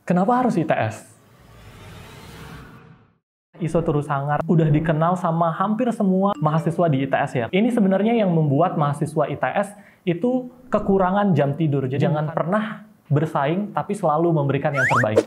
Kenapa harus ITS? ISO Turusangar udah dikenal sama hampir semua mahasiswa di ITS ya. Ini sebenarnya yang membuat mahasiswa ITS itu kekurangan jam tidur. Jadi jangan pernah bersaing, tapi selalu memberikan yang terbaik.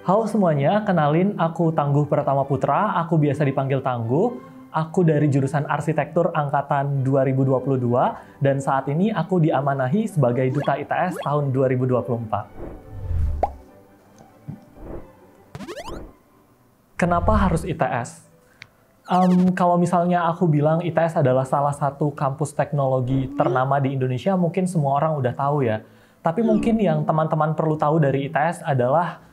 Halo semuanya, kenalin aku Tangguh Pratama Putra, aku biasa dipanggil Tangguh. Aku dari jurusan Arsitektur Angkatan 2022, dan saat ini aku diamanahi sebagai Duta ITS tahun 2024. Kenapa harus ITS? Kalau misalnya aku bilang ITS adalah salah satu kampus teknologi ternama di Indonesia, mungkin semua orang udah tahu ya. Tapi mungkin yang teman-teman perlu tahu dari ITS adalah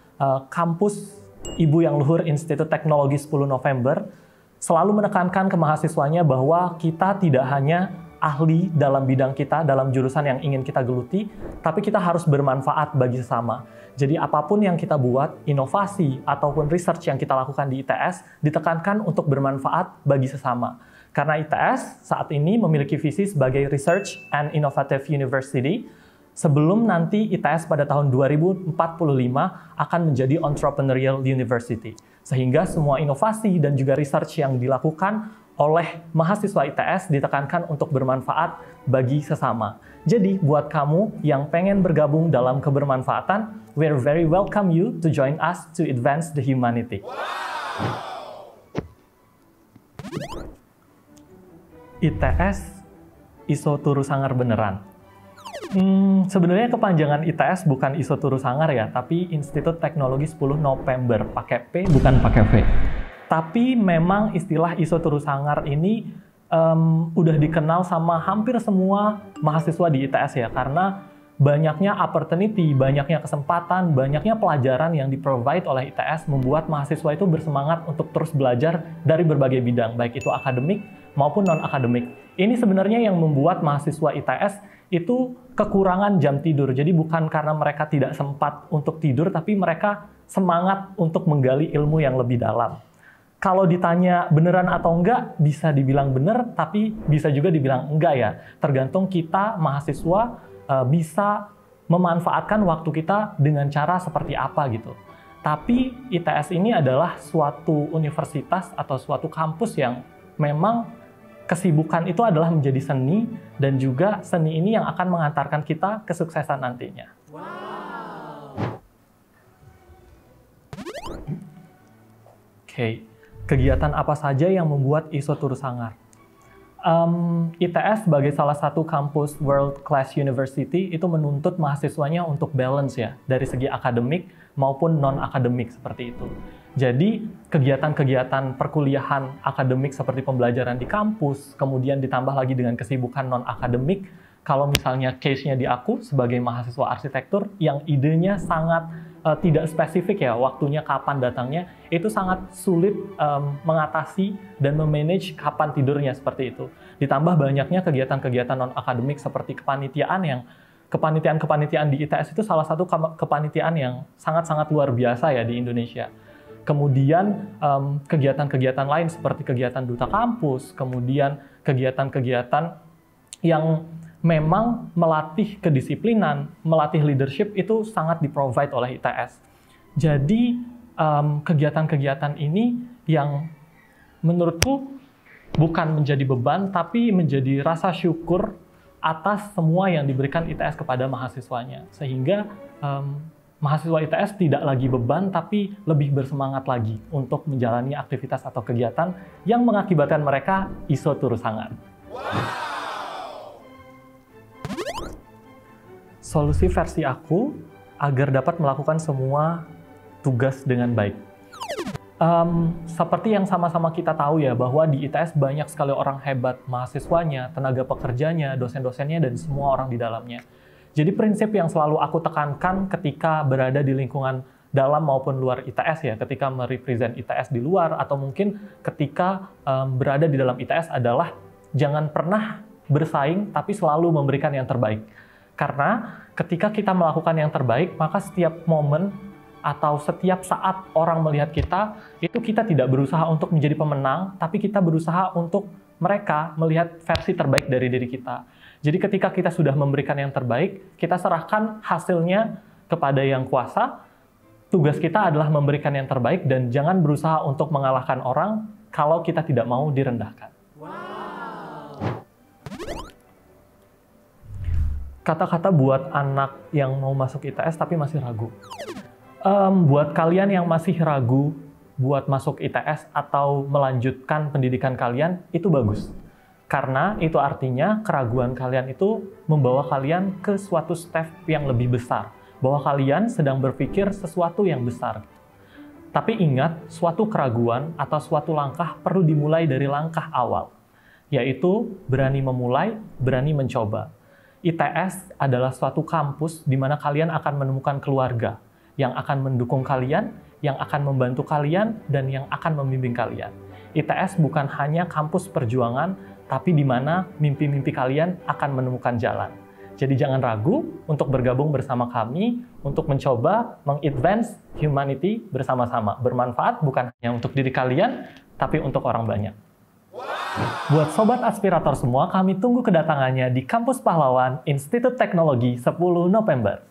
kampus Ibu Yang Luhur Institut Teknologi 10 November selalu menekankan ke mahasiswanya bahwa kita tidak hanya ahli dalam bidang kita, dalam jurusan yang ingin kita geluti, tapi kita harus bermanfaat bagi sesama. Jadi apapun yang kita buat, inovasi ataupun research yang kita lakukan di ITS, ditekankan untuk bermanfaat bagi sesama. Karena ITS saat ini memiliki visi sebagai Research and Innovative University, sebelum nanti ITS pada tahun 2045 akan menjadi Entrepreneurial University. Sehingga semua inovasi dan juga research yang dilakukan oleh mahasiswa ITS ditekankan untuk bermanfaat bagi sesama. Jadi, buat kamu yang pengen bergabung dalam kebermanfaatan, we're very welcome you to join us to advance the humanity. ITS, ISO Turusangar beneran. Sebenarnya kepanjangan ITS bukan ISO Turusangar ya, tapi Institut Teknologi 10 November, pakai P bukan pakai V. Tapi memang istilah ISO Turusangar ini udah dikenal sama hampir semua mahasiswa di ITS ya, karena banyaknya opportunity, banyaknya kesempatan, banyaknya pelajaran yang di-provide oleh ITS membuat mahasiswa itu bersemangat untuk terus belajar dari berbagai bidang, baik itu akademik maupun non-akademik. Ini sebenarnya yang membuat mahasiswa ITS itu kekurangan jam tidur. Jadi bukan karena mereka tidak sempat untuk tidur, tapi mereka semangat untuk menggali ilmu yang lebih dalam. Kalau ditanya beneran atau enggak, bisa dibilang bener, tapi bisa juga dibilang enggak ya. Tergantung kita, mahasiswa, bisa memanfaatkan waktu kita dengan cara seperti apa gitu. Tapi ITS ini adalah suatu universitas atau suatu kampus yang memang kesibukan itu adalah menjadi seni, dan juga seni ini yang akan mengantarkan kita kesuksesan nantinya. Wow. Oke, kegiatan apa saja yang membuat ISO Turusangar? ITS sebagai salah satu kampus World Class University itu menuntut mahasiswanya untuk balance ya, dari segi akademik maupun non-akademik seperti itu. Jadi kegiatan-kegiatan perkuliahan akademik seperti pembelajaran di kampus, kemudian ditambah lagi dengan kesibukan non-akademik. Kalau misalnya case-nya di aku sebagai mahasiswa arsitektur yang idenya sangat tidak spesifik ya, waktunya kapan datangnya, itu sangat sulit mengatasi dan memanage kapan tidurnya seperti itu. Ditambah banyaknya kegiatan-kegiatan non-akademik seperti kepanitiaan yang kepanitiaan di ITS itu salah satu kepanitiaan yang sangat-sangat luar biasa ya di Indonesia. Kemudian kegiatan-kegiatan lain seperti kegiatan duta kampus, kemudian kegiatan-kegiatan yang memang melatih kedisiplinan, melatih leadership itu sangat di-provide oleh ITS. Jadi kegiatan-kegiatan ini yang menurutku bukan menjadi beban, tapi menjadi rasa syukur atas semua yang diberikan ITS kepada mahasiswanya. Sehingga mahasiswa ITS tidak lagi beban, tapi lebih bersemangat lagi untuk menjalani aktivitas atau kegiatan yang mengakibatkan mereka ISO Turusangar. Wow. Solusi versi aku agar dapat melakukan semua tugas dengan baik. Seperti yang sama-sama kita tahu ya, bahwa di ITS banyak sekali orang hebat, mahasiswanya, tenaga pekerjanya, dosen-dosennya, dan semua orang di dalamnya. Jadi prinsip yang selalu aku tekankan ketika berada di lingkungan dalam maupun luar ITS ya, ketika merepresent ITS di luar, atau mungkin ketika berada di dalam ITS adalah jangan pernah bersaing, tapi selalu memberikan yang terbaik. Karena ketika kita melakukan yang terbaik, maka setiap momen atau setiap saat orang melihat kita, itu kita tidak berusaha untuk menjadi pemenang, tapi kita berusaha untuk mereka melihat versi terbaik dari diri kita. Jadi ketika kita sudah memberikan yang terbaik, kita serahkan hasilnya kepada yang kuasa. Tugas kita adalah memberikan yang terbaik dan jangan berusaha untuk mengalahkan orang kalau kita tidak mau direndahkan. Kata-kata buat anak yang mau masuk ITS tapi masih ragu. Buat kalian yang masih ragu buat masuk ITS atau melanjutkan pendidikan kalian, itu bagus. Karena itu artinya keraguan kalian itu membawa kalian ke suatu step yang lebih besar. Bahwa kalian sedang berpikir sesuatu yang besar. Tapi ingat, suatu keraguan atau suatu langkah perlu dimulai dari langkah awal. Yaitu berani memulai, berani mencoba. ITS adalah suatu kampus di mana kalian akan menemukan keluarga yang akan mendukung kalian, yang akan membantu kalian, dan yang akan membimbing kalian. ITS bukan hanya kampus perjuangan, tapi di mana mimpi-mimpi kalian akan menemukan jalan. Jadi jangan ragu untuk bergabung bersama kami, untuk mencoba meng-advance humanity bersama-sama. Bermanfaat bukan hanya untuk diri kalian, tapi untuk orang banyak. Buat Sobat Aspirator semua, kami tunggu kedatangannya di Kampus Pahlawan, Institut Teknologi 10 November.